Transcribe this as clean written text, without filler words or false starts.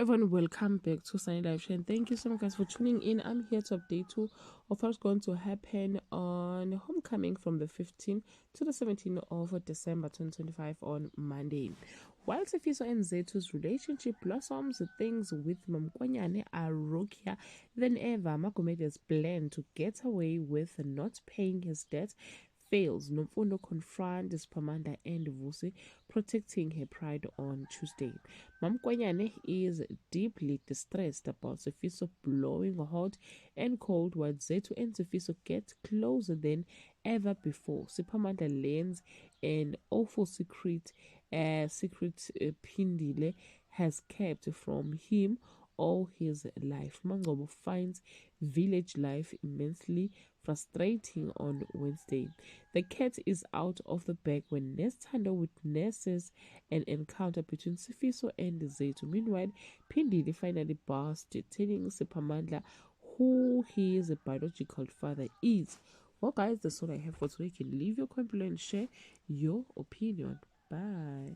everyone, welcome back to Sunny Live Show, and thank you so much guys for tuning in. I'm here to update you of what's going to happen on homecoming from the 15th to the 17th of December 2025 on Monday. While Sifiso and Zethu's relationship blossoms, things with Mamkwanyane are rockier than ever. Magomede's plan to get away with not paying his debt fails. Nomfundo confronts Pamanda and Vusi, protecting her pride on Tuesday. Mamkwanyane is deeply distressed about Sifiso blowing hot and cold, while Zethu and Sifiso get closer than ever before. Sipamanda learns an awful secret Phindile has kept from him all his life. Mangobo finds village life immensely frustrating on Wednesday. The cat is out of the bag when Nesthando witnesses an encounter between Sifiso and Zethu. Meanwhile, Phindile finally burst, telling Sipamandla who his biological father is. Well guys, that's all I have for today. You can leave your comment below and share your opinion. Bye.